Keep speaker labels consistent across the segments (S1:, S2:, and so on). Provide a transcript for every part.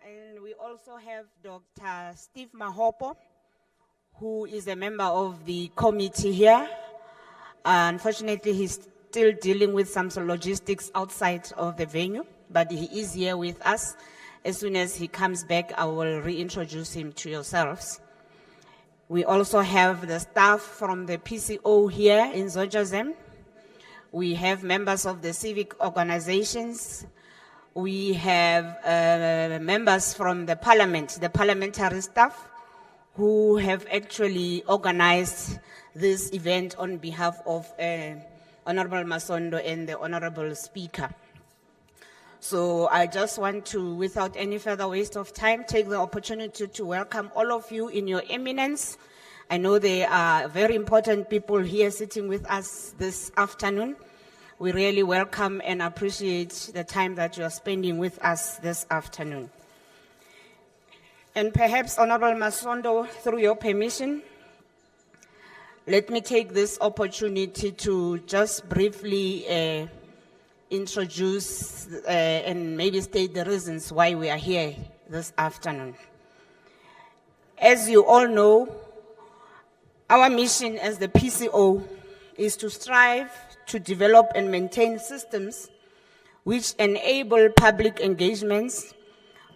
S1: And we also have Dr. Steve Mahopo, who is a member of the committee here. Unfortunately, he's still dealing with some logistics outside of the venue, but he is here with us. As soon as he comes back, I will reintroduce him to yourselves. We also have the staff from the PCO here in ZOJAZEM. We have members of the civic organizations. We have members from the parliament, the parliamentary staff, who have actually organized this event on behalf of Honorable Masondo and the Honorable Speaker. So I just want to, without any further waste of time, take the opportunity to welcome all of you in your eminence. I know there are very important people here sitting with us this afternoon. We really welcome and appreciate the time that you are spending with us this afternoon. And perhaps, Honorable Masondo, through your permission, let me take this opportunity to just briefly introduce and maybe state the reasons why we are here this afternoon. As you all know, our mission as the PCO is to strive to develop and maintain systems which enable public engagements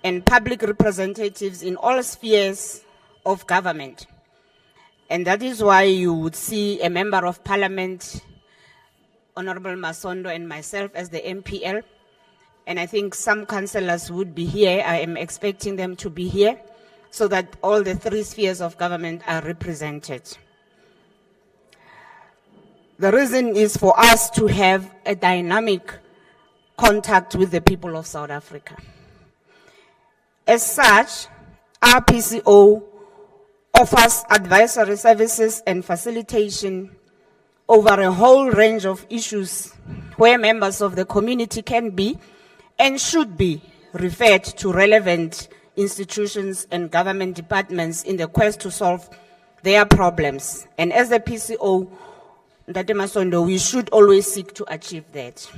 S1: and public representatives in all spheres of government. And that is why you would see a member of parliament, Honorable Masondo, and myself as the MPL. And I think some councillors would be here. I am expecting them to be here so that all the three spheres of government are represented. The reason is for us to have a dynamic contact with the people of South Africa. As such, our PCO offers advisory services and facilitation over a whole range of issues where members of the community can be and should be referred to relevant institutions and government departments in the quest to solve their problems. And as the PCO, Mr Masondo, we should always seek to achieve that.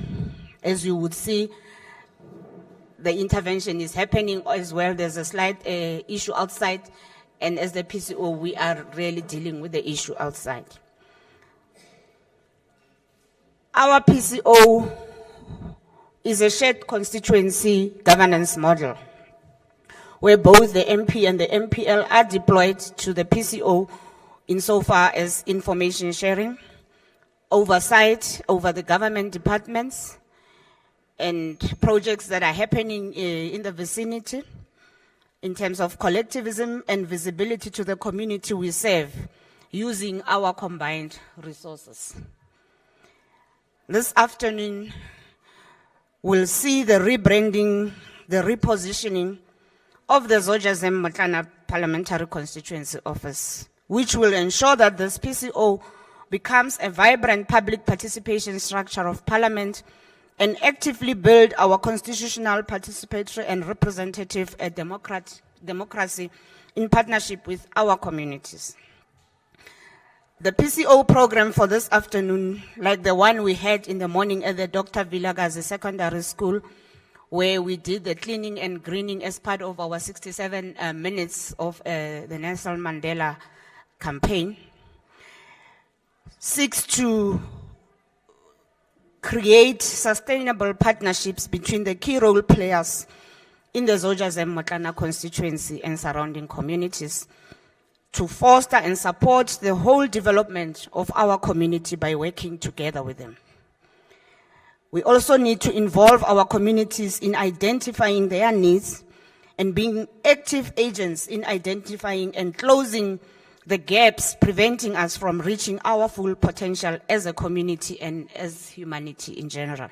S1: As you would see, the intervention is happening as well. There's a slight issue outside, and as the PCO, we are really dealing with the issue outside. Our PCO is a shared constituency governance model, where both the MP and the MPL are deployed to the PCO insofar as information sharing, oversight over the government departments and projects that are happening in the vicinity in terms of collectivism and visibility to the community we serve using our combined resources. This afternoon, we'll see the rebranding, the repositioning of the ZOJAZEM Parliamentary Constituency Office, which will ensure that this PCO becomes a vibrant public participation structure of Parliament and actively build our constitutional, participatory and representative democracy in partnership with our communities. The PCO program for this afternoon, like the one we had in the morning at the Dr. Vilakazi Secondary School, where we did the cleaning and greening as part of our 67 minutes of the Nelson Mandela campaign, seeks to create sustainable partnerships between the key role players in the ZOJAZEM constituency and surrounding communities to foster and support the whole development of our community by working together with them. We also need to involve our communities in identifying their needs and being active agents in identifying and closing the gaps preventing us from reaching our full potential as a community and as humanity in general.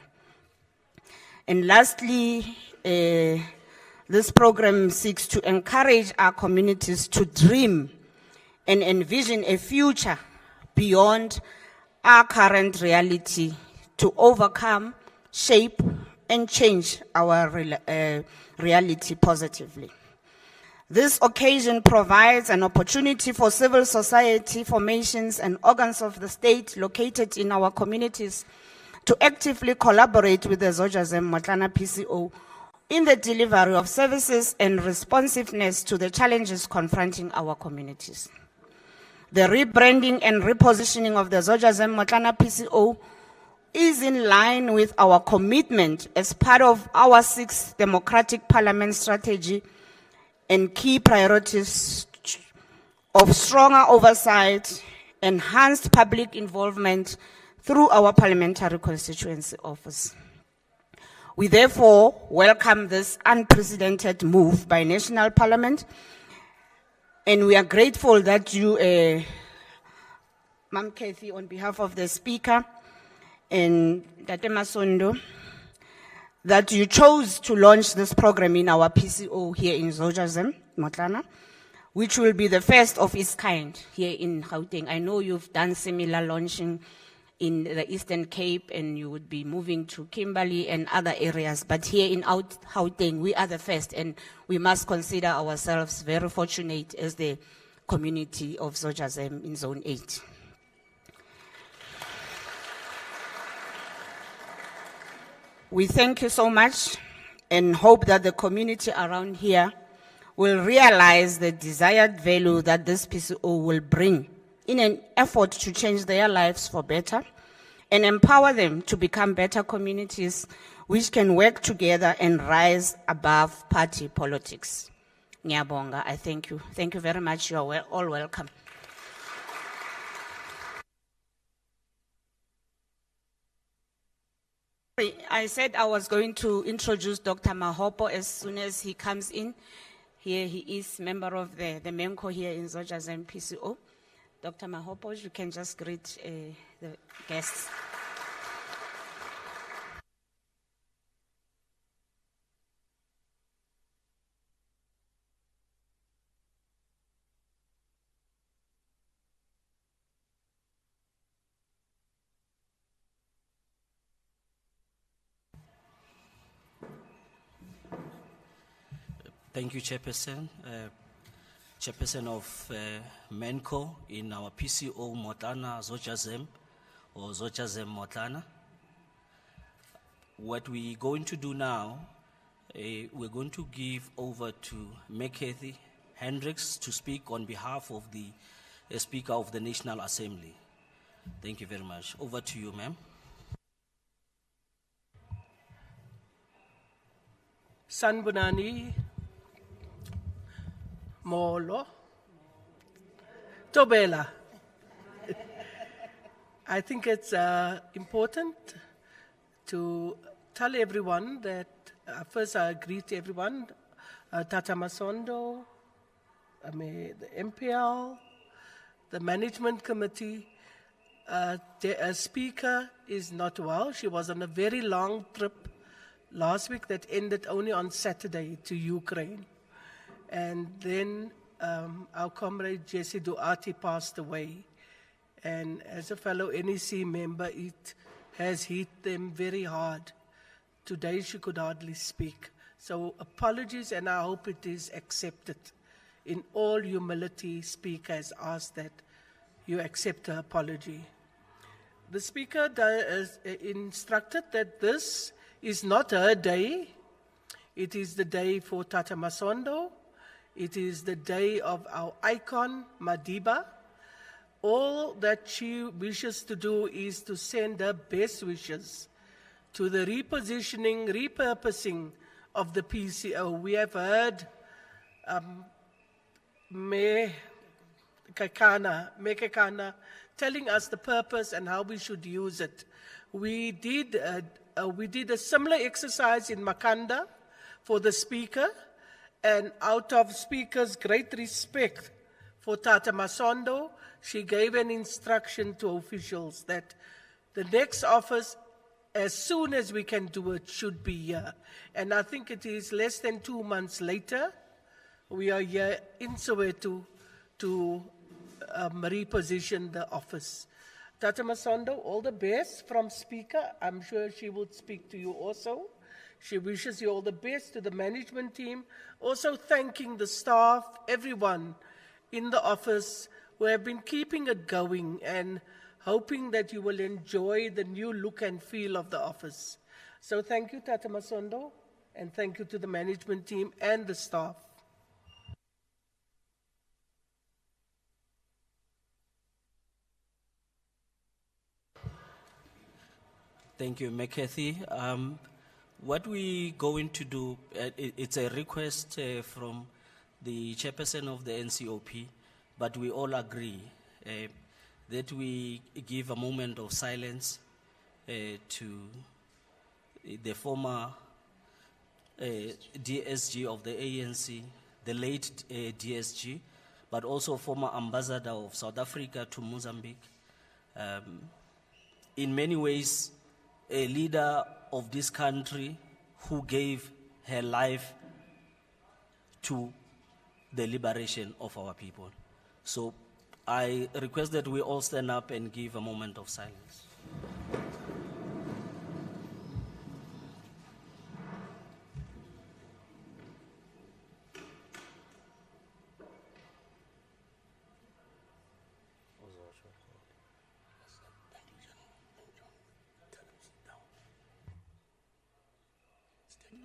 S1: And lastly, this program seeks to encourage our communities to dream and envision a future beyond our current reality to overcome, shape, and change our reality positively. This occasion provides an opportunity for civil society formations and organs of the state located in our communities to actively collaborate with the ZOJAZEM PCO in the delivery of services and responsiveness to the challenges confronting our communities. The rebranding and repositioning of the ZOJAZEM Motlana PCO is in line with our commitment as part of our 6th Democratic Parliament strategy and key priorities of stronger oversight, enhanced public involvement through our Parliamentary Constituency Office. We therefore welcome this unprecedented move by National Parliament, and we are grateful that you, Ma'am Kathy, on behalf of the Speaker and Mr Masondo, that you chose to launch this program in our PCO here in ZOJAZEM, Motlana, which will be the first of its kind here in Gauteng. I know you've done similar launching in the Eastern Cape, and you would be moving to Kimberley and other areas. But here in Gauteng, we are the first, and we must consider ourselves very fortunate as the community of ZOJAZEM in Zone 8. We thank you so much and hope that the community around here will realize the desired value that this PCO will bring in an effort to change their lives for better and empower them to become better communities which can work together and rise above party politics. Ngiyabonga, I thank you. Thank you very much. You are all welcome. I said I was going to introduce Dr. Mahopo as soon as he comes in. Here he is, member of the MEMCO here in ZOJAZEM PCO. Dr. Mahopo, you can just greet the guests.
S2: Thank you, Chairperson. Chairperson of MENCO in our PCO Motlana ZOJAZEM or ZOJAZEM Motlana. What we're going to do now, we're going to give over to McCarthy Hendricks to speak on behalf of the Speaker of the National Assembly. Thank you very much. Over to you, ma'am.
S3: Sanbonani Molo Tobela. I think it's important to tell everyone that first I greet everyone, Tata Masondo, the MPL, the Management Committee. The Speaker is not well. She was on a very long trip last week that ended only on Saturday to Ukraine. And then our comrade Jesse Duarte passed away. And as a fellow NEC member, it has hit them very hard. Today she could hardly speak. So apologies, and I hope it is accepted. In all humility, Speaker has asked that you accept her apology. The Speaker instructed that this is not her day. It is the day for Tata Masondo. It is the day of our icon, Madiba. All that she wishes to do is to send her best wishes to the repositioning, repurposing of the PCO. We have heard Mekekana telling us the purpose and how we should use it. We did a similar exercise in Makanda for the Speaker, and out of Speaker's great respect for Tata Masondo, she gave an instruction to officials that the next office, as soon as we can do it, should be here. And I think it is less than 2 months later, we are here in Soweto to reposition the office. Tata Masondo, all the best from Speaker. I'm sure she will speak to you also. She wishes you all the best to the management team. Also thanking the staff, everyone in the office who have been keeping it going and hoping that you will enjoy the new look and feel of the office. So thank you, Tata Masondo. And thank you to the management team and the staff.
S2: Thank you, McCarthy. What we're going to do, it's a request from the chairperson of the NCOP, but we all agree that we give a moment of silence to the former DSG of the ANC, the late DSG, but also former ambassador of South Africa to Mozambique. In many ways, a leader of this country who gave her life to the liberation of our people. So I request that we all stand up and give a moment of silence.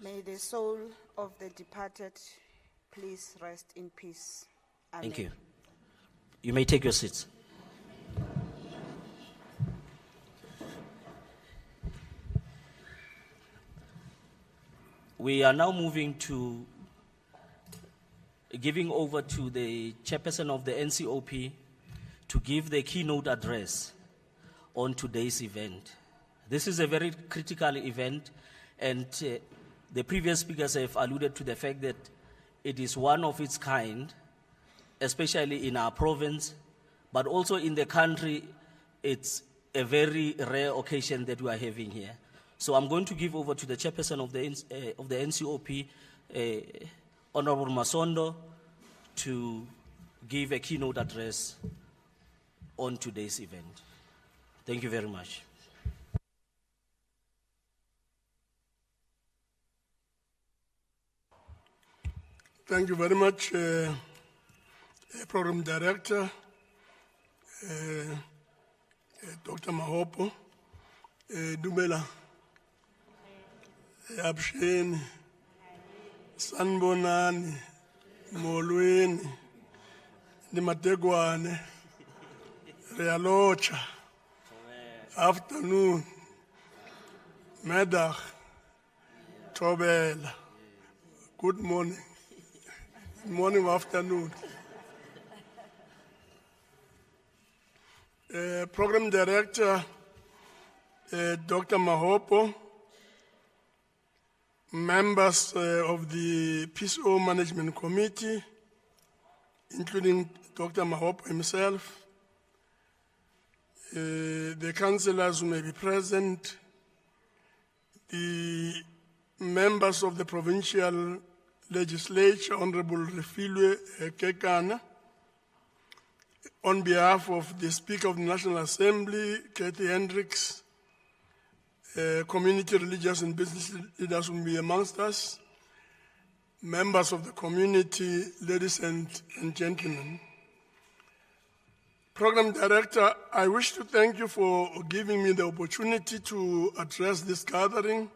S1: May the soul of the departed please rest in peace. Amen.
S2: Thank you. You may take your seats. We are now moving to giving over to the chairperson of the NCOP to give the keynote address on today's event. This is a very critical event, and the previous speakers have alluded to the fact that it is one of its kind, especially in our province, but also in the country. It's a very rare occasion that we are having here. So I'm going to give over to the chairperson of the NCOP, Honorable Masondo, to give a keynote address on today's event. Thank you very much.
S4: Thank you very much, Program Director, Dr. Mahopo, Dumela, Absheni, Sanbonani, Molweni, Nimategwane, Realocha, afternoon, Medag, Tobela, good morning. Morning, afternoon. Program Director, Dr. Mahopo, members of the PCO Management Committee, including Dr. Mahopo himself, the councillors who may be present, the members of the Provincial Legislature, Honorable Refilwe Kekana, on behalf of the Speaker of the National Assembly, Kathy Hendricks, community, religious and business leaders will be amongst us, members of the community, ladies and gentlemen. Program Director, I wish to thank you for giving me the opportunity to address this gathering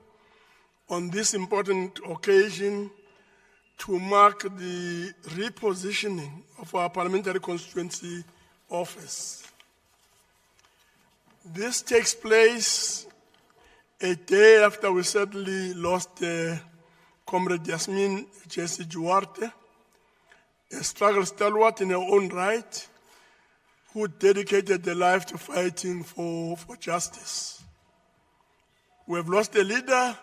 S4: on this important occasion to mark the repositioning of our Parliamentary Constituency Office. This takes place a day after we sadly lost Comrade Yasmin Jesse Duarte, a struggle stalwart in her own right, who dedicated their life to fighting for justice. We have lost a leader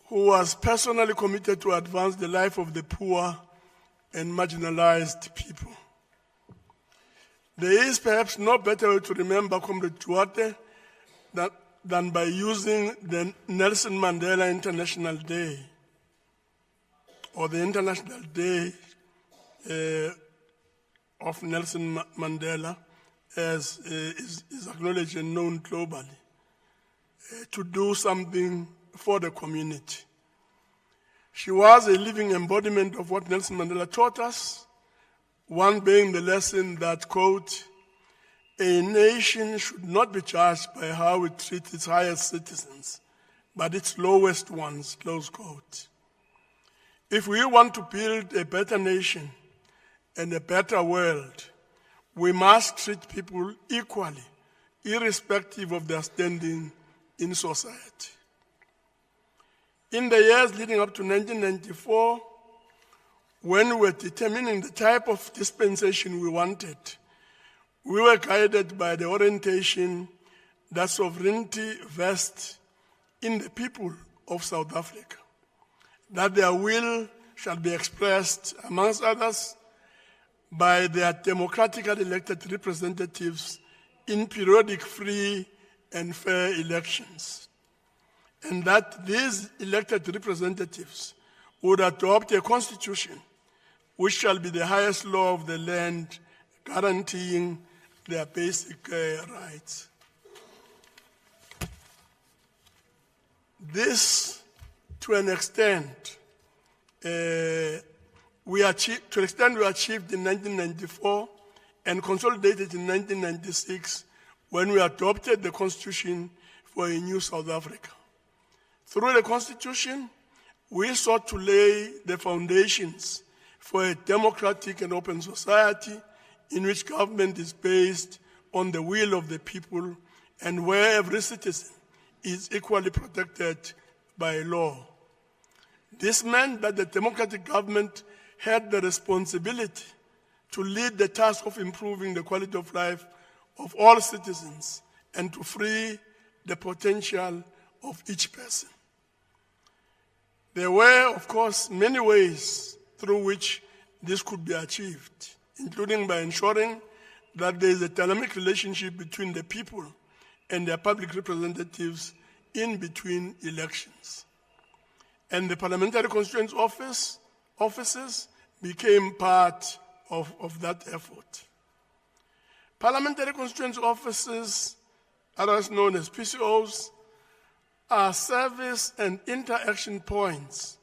S4: who was personally committed to advance the life of the poor and marginalized people. There is perhaps no better way to remember Comrade Duarte than by using the Nelson Mandela International Day, or the International Day of Nelson Mandela, as is acknowledged and known globally, to do something for the community. She was a living embodiment of what Nelson Mandela taught us, one being the lesson that, quote, a nation should not be judged by how it treats its highest citizens, but its lowest ones, close quote. If we want to build a better nation and a better world, we must treat people equally, irrespective of their standing in society. In the years leading up to 1994, when we were determining the type of dispensation we wanted, we were guided by the orientation that sovereignty vests in the people of South Africa, that their will shall be expressed, amongst others, by their democratically elected representatives in periodic free and fair elections, and that these elected representatives would adopt a constitution which shall be the highest law of the land, guaranteeing their basic rights. This, to an extent, we achieved in 1994 and consolidated in 1996 when we adopted the Constitution for a new South Africa. Through the Constitution, we sought to lay the foundations for a democratic and open society in which government is based on the will of the people and where every citizen is equally protected by law. This meant that the democratic government had the responsibility to lead the task of improving the quality of life of all citizens and to free the potential of each person. There were, of course, many ways through which this could be achieved, including by ensuring that there is a dynamic relationship between the people and their public representatives in between elections. And the Parliamentary Constituency offices became part of that effort. Parliamentary Constituency Offices, otherwise known as PCOs, are service and interaction points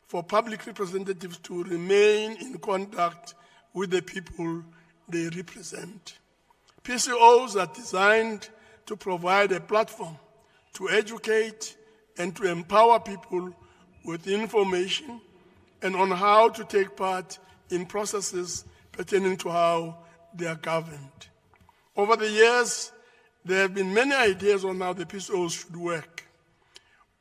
S4: for public representatives to remain in contact with the people they represent. PCOs are designed to provide a platform to educate and to empower people with information and on how to take part in processes pertaining to how they are governed. Over the years, there have been many ideas on how the PCOs should work.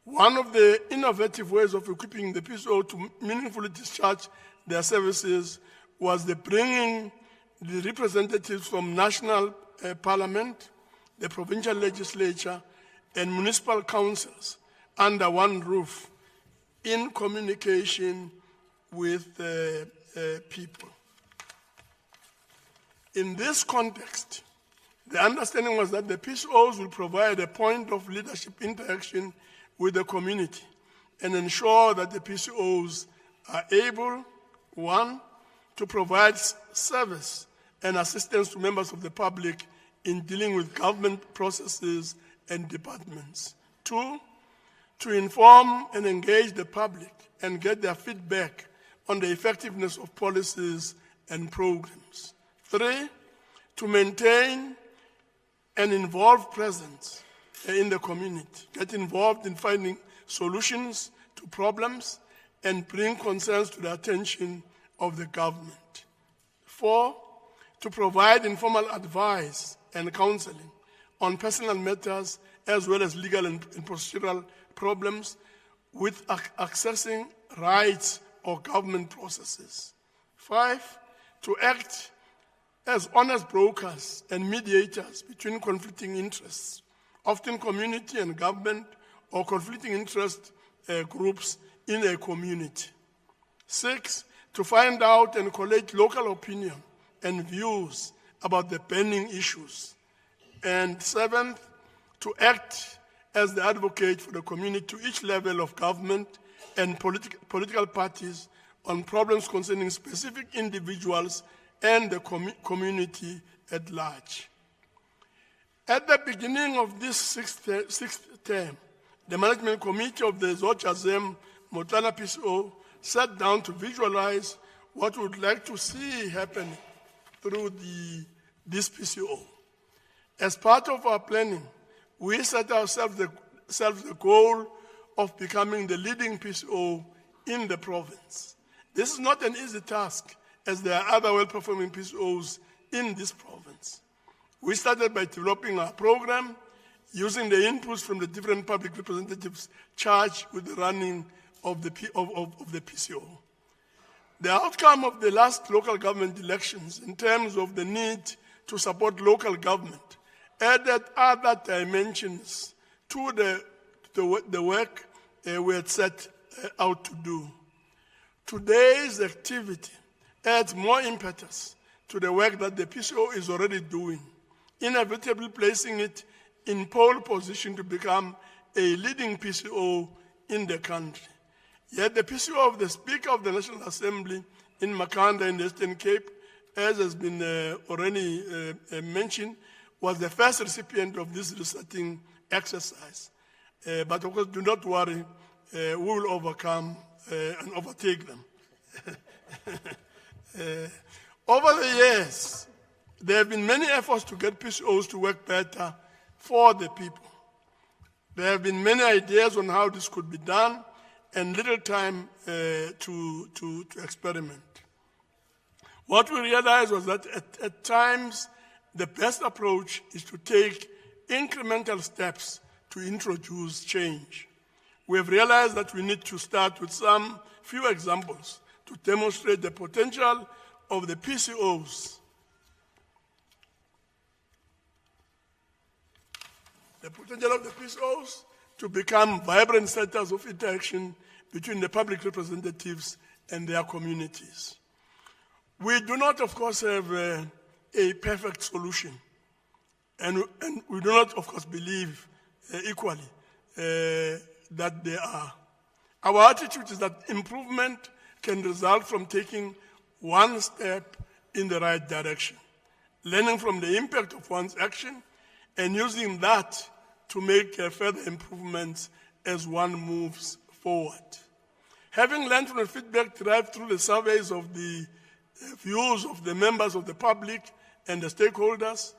S4: One of the innovative ways of equipping the PCO to meaningfully discharge their services was the bringing the representatives from national parliament, the provincial legislature, and municipal councils under one roof in communication with people. In this context, the understanding was that the PCOs will provide a point of leadership interaction with the community and ensure that the PCOs are able, one, to provide service and assistance to members of the public in dealing with government processes and departments. Two, to inform and engage the public and get their feedback on the effectiveness of policies and programs. Three, to maintain an involved presence in the community, get involved in finding solutions to problems and bring concerns to the attention of the government. Four, to provide informal advice and counseling on personal matters as well as legal and procedural problems with accessing rights or government processes. Five, to act as honest brokers and mediators between conflicting interests, often community and government, or conflicting interest groups in a community. Six, to find out and collect local opinion and views about the pending issues. And seventh, to act as the advocate for the community to each level of government and political parties on problems concerning specific individuals and the community at large. At the beginning of this sixth term, the management committee of the ZOJAZEM Motlana PCO sat down to visualize what we would like to see happening through this PCO. As part of our planning, we set ourselves the goal of becoming the leading PCO in the province. This is not an easy task, as there are other well-performing PCOs in this province. We started by developing our program, using the inputs from the different public representatives charged with the running of the PCO. The outcome of the last local government elections in terms of the need to support local government added other dimensions to the work we had set out to do. Today's activity adds more impetus to the work that the PCO is already doing, inevitably placing it in pole position to become a leading PCO in the country. Yet the PCO of the Speaker of the National Assembly in Makhanda in the Eastern Cape, as has been already mentioned, was the first recipient of this resetting exercise. But of course, do not worry, we will overcome and overtake them. Over the years, there have been many efforts to get PCOs to work better for the people. There have been many ideas on how this could be done and little time to experiment. What we realized was that at times, the best approach is to take incremental steps to introduce change. We have realized that we need to start with some few examples to demonstrate the potential of the PCOs. The potential of the PCOs to become vibrant centers of interaction between the public representatives and their communities. We do not, of course, have a perfect solution. And we do not, of course, believe equally that they are. Our attitude is that improvement can result from taking one step in the right direction, learning from the impact of one's action, and using that to make further improvements as one moves forward. Having learned from the feedback derived through the surveys of the views of the members of the public and the stakeholders,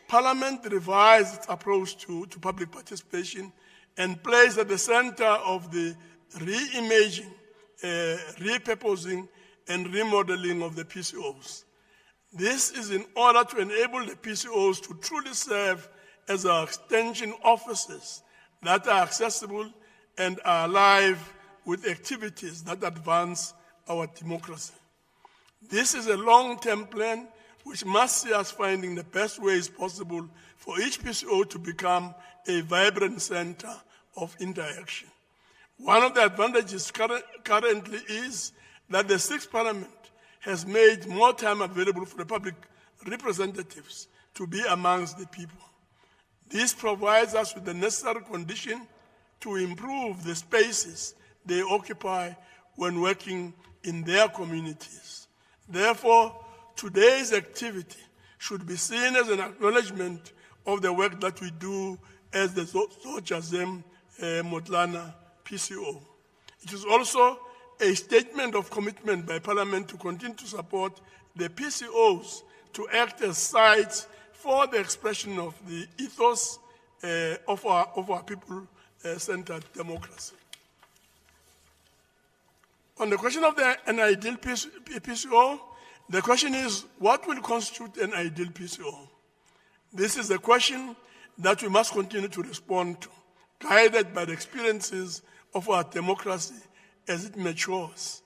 S4: Parliament revised its approach to public participation and placed at the center of the reimagining, repurposing, and remodelling of the PCOs. This is in order to enable the PCOs to truly serve as our extension offices that are accessible and are alive with activities that advance our democracy. This is a long-term plan which must see us finding the best ways possible for each PCO to become a vibrant center of interaction. One of the advantages currently is that the Sixth Parliament has made more time available for the public representatives to be amongst the people. This provides us with the necessary condition to improve the spaces they occupy when working in their communities. Therefore, today's activity should be seen as an acknowledgement of the work that we do as the ZOJAZEM Motlana PCO. It is also a statement of commitment by Parliament to continue to support the PCOs to act as sites for the expression of the ethos of our people-centered democracy. On the question of an ideal PCO, the question is, what will constitute an ideal PCO? This is a question that we must continue to respond to, guided by the experiences of our democracy as it matures.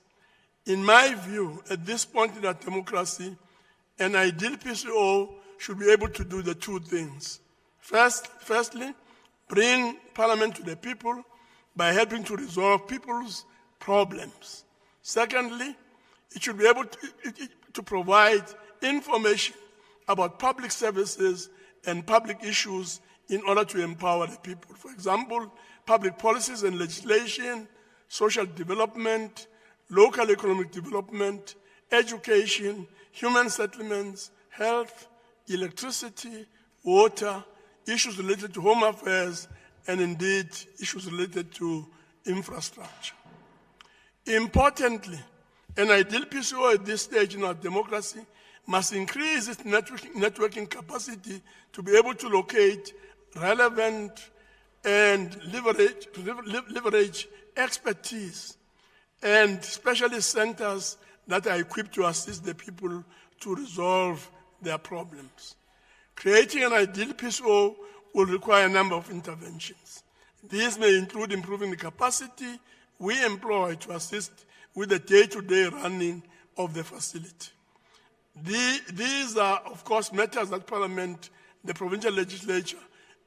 S4: In my view, at this point in our democracy, an ideal PCO should be able to do the two things. Firstly, bring Parliament to the people by helping to resolve people's problems. Secondly, it should be able to provide information about public services and public issues in order to empower the people. For example, public policies and legislation, social development, local economic development, education, human settlements, health, electricity, water, issues related to home affairs, and indeed issues related to infrastructure. Importantly, an ideal PCO at this stage in our democracy must increase its networking capacity to be able to locate relevant and leverage expertise and especially centers that are equipped to assist the people to resolve their problems. Creating an ideal PCO will require a number of interventions. These may include improving the capacity we employ to assist with the day-to-day running of the facility. These are, of course, matters that Parliament, the provincial legislature,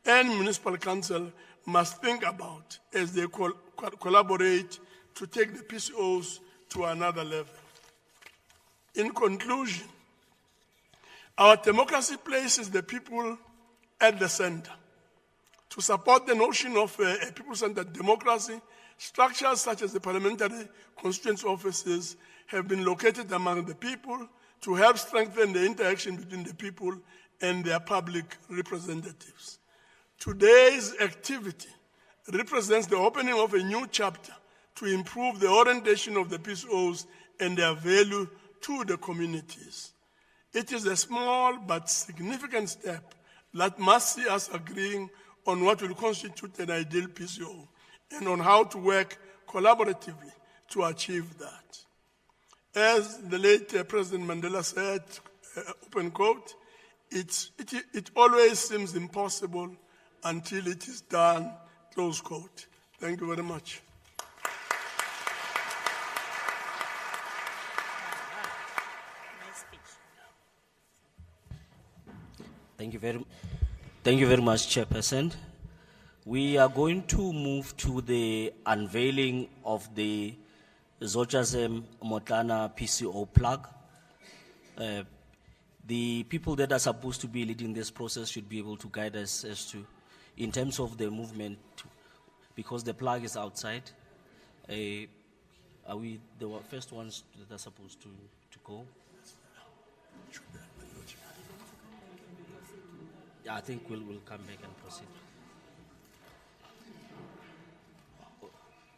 S4: and municipal council must think about as they collaborate to take the PCOs to another level. In conclusion, our democracy places the people at the center. To support the notion of a people-centered democracy, structures such as the Parliamentary Constituency Offices have been located among the people to help strengthen the interaction between the people and their public representatives. Today's activity represents the opening of a new chapter to improve the orientation of the PCOs and their value to the communities. It is a small but significant step that must see us agreeing on what will constitute an ideal PCO and on how to work collaboratively to achieve that. As the late President Mandela said, open quote, it always seems impossible until it is done, close quote. Thank you very much.
S2: Thank you very much, Chairperson. We are going to move to the unveiling of the ZOJAZEM Motlana PCO plug. The people that are supposed to be leading this process should be able to guide us as to, in terms of the movement, because the plug is outside. Are we the first ones that are supposed to go? Yeah, I think we'll come back and proceed.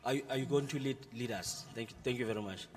S2: Are you going to lead us? Thank you very much.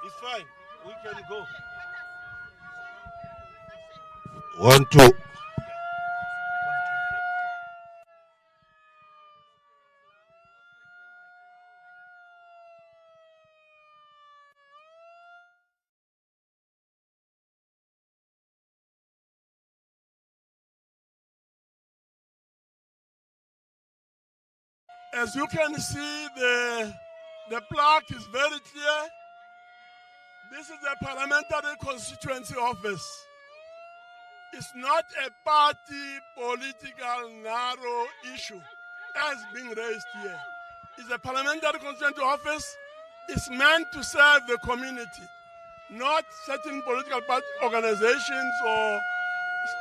S5: It's fine. We can go.
S6: 1, 2.
S4: As you can see, the plaque is very clear. This is the Parliamentary Constituency Office. It's not a party political narrow issue as being raised here. It's a Parliamentary Constituency Office. It's meant to serve the community, not certain political party organizations or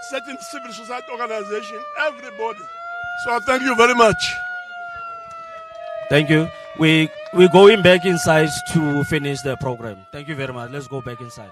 S4: certain civil society organizations, everybody. So thank you very much.
S2: Thank you. We're going back inside to finish the program. Thank you very much. Let's go back inside.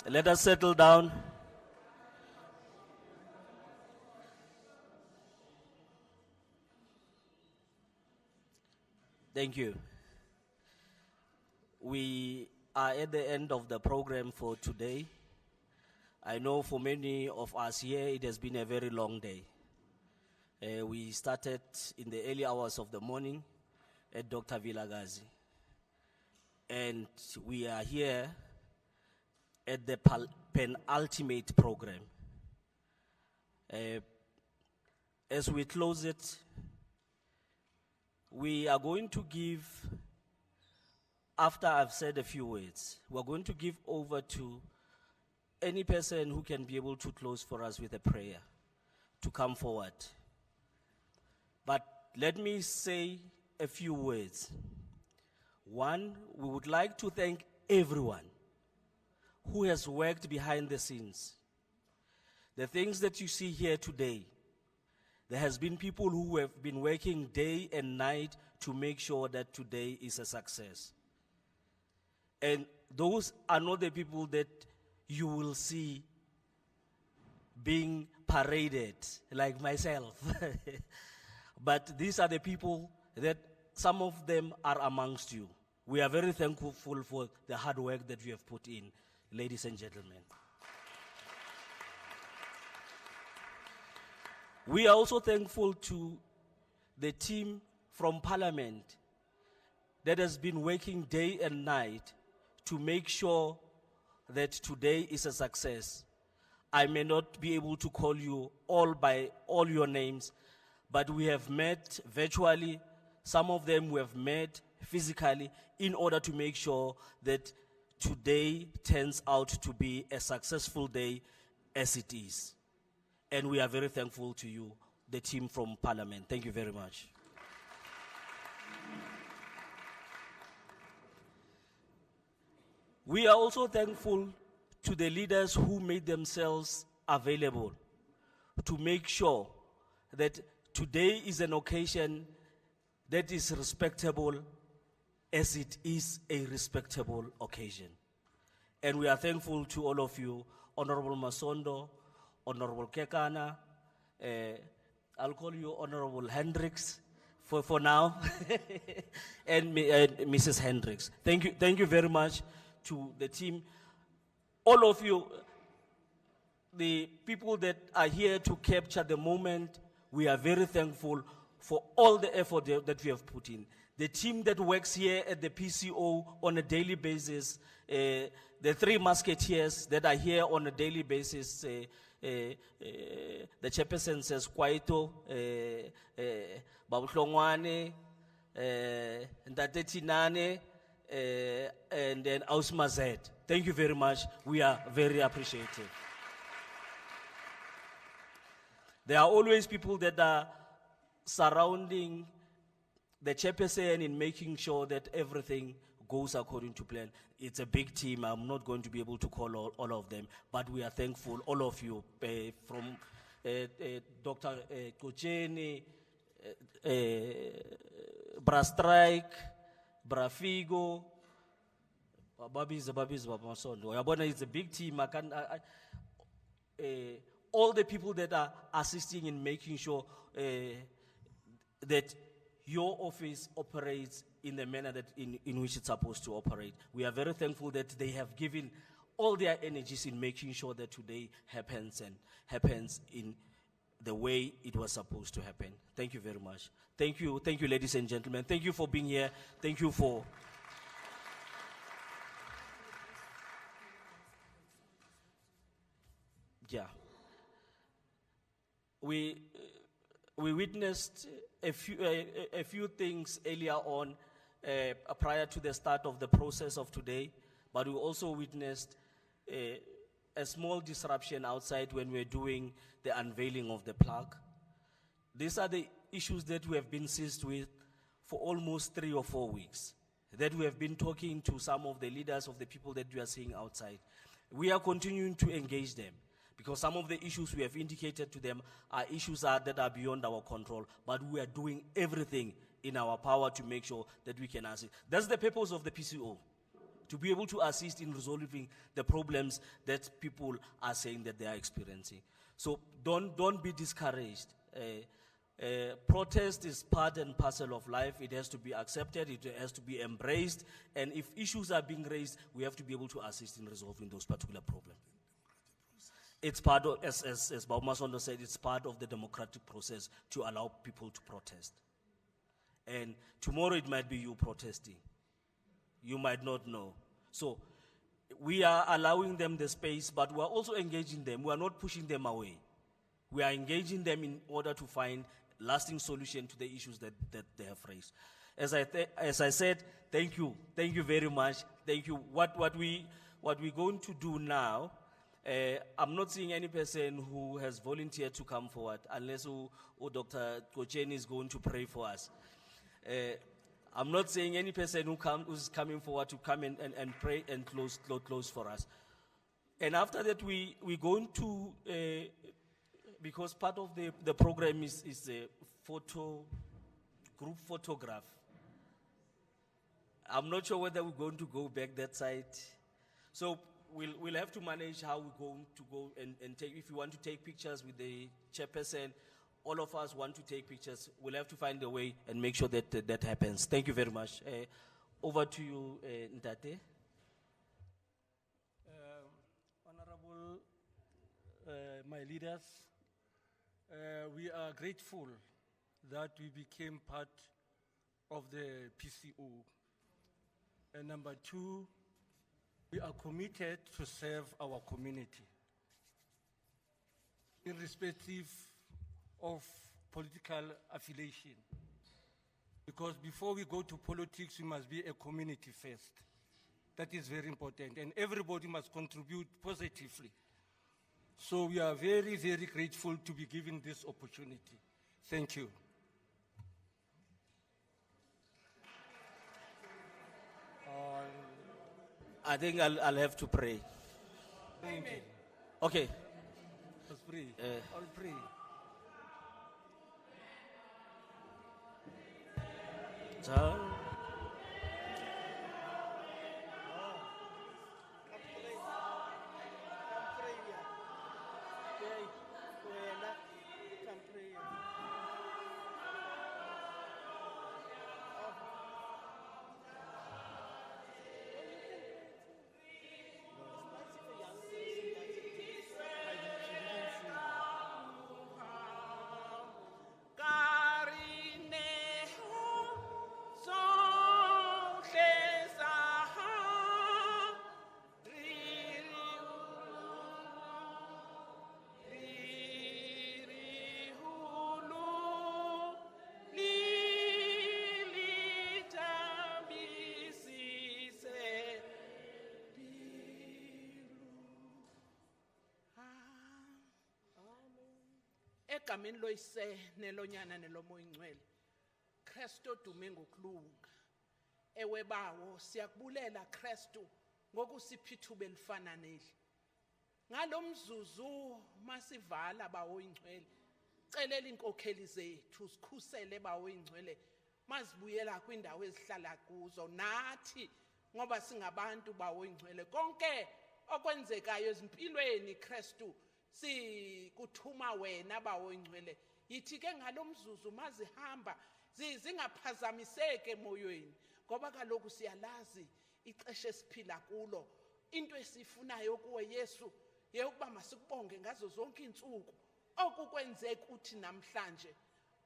S2: Let us settle down. Thank you. We are at the end of the program for today. I know for many of us here, it has been a very long day. We started in the early hours of the morning at Dr. Vilagazi. And we are here at the penultimate program. As we close it, we are going to give, after I've said a few words, we're going to give over to any person who can be able to close for us with a prayer to come forward. But let me say a few words. One, we would like to thank everyone who has worked behind the scenes. The things that you see here today, there has been people who have been working day and night to make sure that today is a success. And those are not the people that you will see being paraded like myself. But these are the people that some of them are amongst you. We are very thankful for the hard work that you have put in, ladies and gentlemen. We are also thankful to the team from Parliament that has been working day and night to make sure that today is a success. I may not be able to call you all by all your names, but we have met virtually. Some of them we have met physically in order to make sure that today turns out to be a successful day as it is. And we are very thankful to you, the team from Parliament. Thank you very much. We are also thankful to the leaders who made themselves available to make sure that today is an occasion that is respectable as it is a respectable occasion. And we are thankful to all of you, Honorable Masondo, Honorable Kekana, I'll call you Honorable Hendricks for now, and Mrs. Hendricks. Thank you very much to the team. All of you, the people that are here to capture the moment, we are very thankful for all the effort that we have put in. The team that works here at the PCO on a daily basis, the three musketeers that are here on a daily basis, the chairperson says Kwaito, Babuhlongwane, Ntate Tinane, and then Ausmazet. Thank you very much. We are very appreciative. There are always people that are surrounding the chairperson in making sure that everything goes according to plan. It's a big team. I'm not going to be able to call all of them, but we are thankful, all of you, from Dr. Kocheni, Bra Strike, Bra Figo, Babi's Masondo. It's a big team. All the people that are assisting in making sure that your office operates in the manner that in which it's supposed to operate. We are very thankful that they have given all their energies in making sure that today happens in the way it was supposed to happen. Thank you very much. Thank you, ladies and gentlemen. Thank you for being here. Thank you for... Yeah. We witnessed a few things earlier on prior to the start of the process of today, but we also witnessed a small disruption outside when we're doing the unveiling of the plaque. These are the issues that we have been seized with for almost 3 or 4 weeks, that we have been talking to some of the leaders of the people that we are seeing outside. We are continuing to engage them, because some of the issues we have indicated to them are issues that are beyond our control, but we are doing everything in our power to make sure that we can answer. That's the purpose of the PCO, to be able to assist in resolving the problems that people are saying that they are experiencing. So don't be discouraged. Protest is part and parcel of life. It has to be accepted, it has to be embraced, and if issues are being raised, we have to be able to assist in resolving those particular problems. It's part of, as Mr Masondo said, it's part of the democratic process to allow people to protest. And tomorrow it might be you protesting. You might not know. So we are allowing them the space, but we are also engaging them. We are not pushing them away. We are engaging them in order to find lasting solution to the issues that they have raised. As I said, thank you very much. Thank you. What we're going to do now, I'm not seeing any person who has volunteered to come forward, unless Dr. Gauteng is going to pray for us. I'm not saying any person who's coming forward to come and pray and close for us. And after that, we're going to, because part of the program is a group photograph. I'm not sure whether we're going to go back that side. So we'll have to manage how we're going to go and take, if you want to take pictures with the chairperson, all of us want to take pictures. We'll have to find a way and make sure that happens. Thank you very much. Over to you, Ntate.
S7: Honorable, my leaders, we are grateful that we became part of the PCO. And number two, we are committed to serve our community, irrespective of political affiliation. Because before we go to politics, we must be a community first. That is very important, and everybody must contribute positively. So we are very, very grateful to be given this opportunity. Thank you.
S2: I think I'll have to pray.
S7: Thank you.
S2: Okay.
S7: Let's pray. I'll pray.
S2: So,
S8: egameni loyise nelonyana nelomoya ingcwele Kristo dume ngokulunga ewe bawo siyakubulela Kristu ngokusipha ithuba elifana neli ngalomzuzu masivala bawo ingcwele celela inkokheli zethu sikhusele bawo ingcwele mazibuyela kwindawo ezihlala kuzo nathi ngoba singabantu bawo ingcwele konke okwenzekayo ezimpilweni Kristu si kuthuma wena bawo ingcwele yithi ke ngalomzuzu mazihamba zingaphazamiseke emoyeni ngoba kaloku siyalazi ixesha esiphila kulo into esifunayo kuwe Yesu yeyokuba masikubonge ngazo zonke izinsuku okukwenzeka uthi namhlanje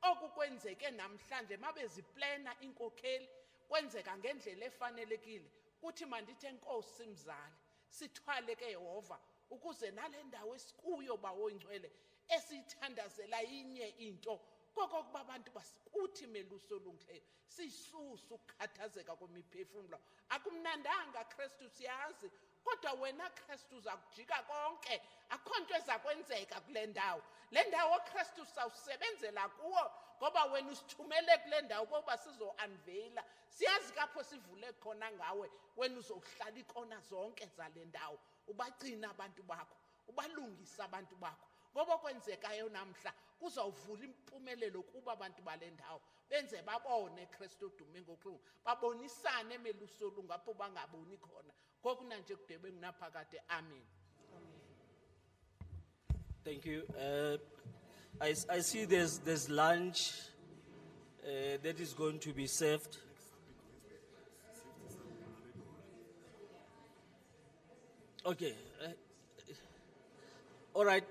S8: okukwenzeke namhlanje mabeziplana inkokheli kwenzeka ngendlela efanelekile kuthi mandithe Nkosi Mzali sithwale ke Yehova ukuze nalendawo esikuyo bawo ingcwele esithandazela inye into kokuba abantu basikuthi meluso olungileyo sisusu ukukhathazeka kwemiphefumulo akumnandanga Kristu siyazi kodwa wena Kristu uzakujika konke akho nto ezakwenzeka kule ndawo le ndawo Kristu sawusebenzela kuwo ngoba wena usithumele kule ndawo ngoba sizo-unveila siyazi kapho sivule khona ngawe wena uzohlala ikona zonke zale ndawo ubagcina abantu bakho ubalungisa abantu bakho ngoba kwenzekayo namhla kuzawuvula impumelelo kuba abantu bale ndawo benze babone Kristu udume ngokulunga babonisane emelusolungu apho bangaboni khona kokuna nje kudebe kunaphakade amen.
S2: Thank you. I see there's lunch that is going to be served. Okay. All right.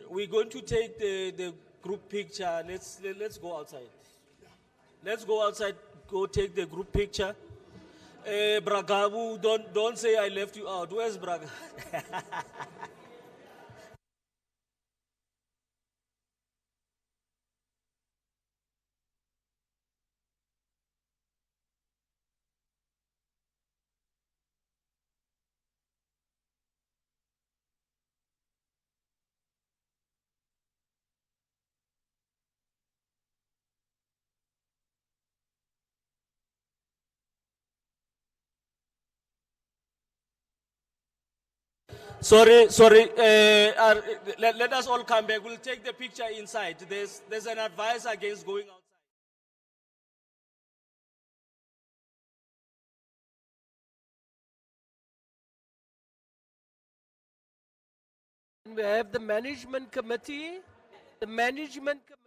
S2: We're going to take the group picture. Let's go outside. Let's go outside. Go take the group picture. Bragabu, don't say I left you out. Where's Braga? Sorry. Let us all come back. We'll take the picture inside. There's an advice against going outside.
S3: We have the management committee. The management committee.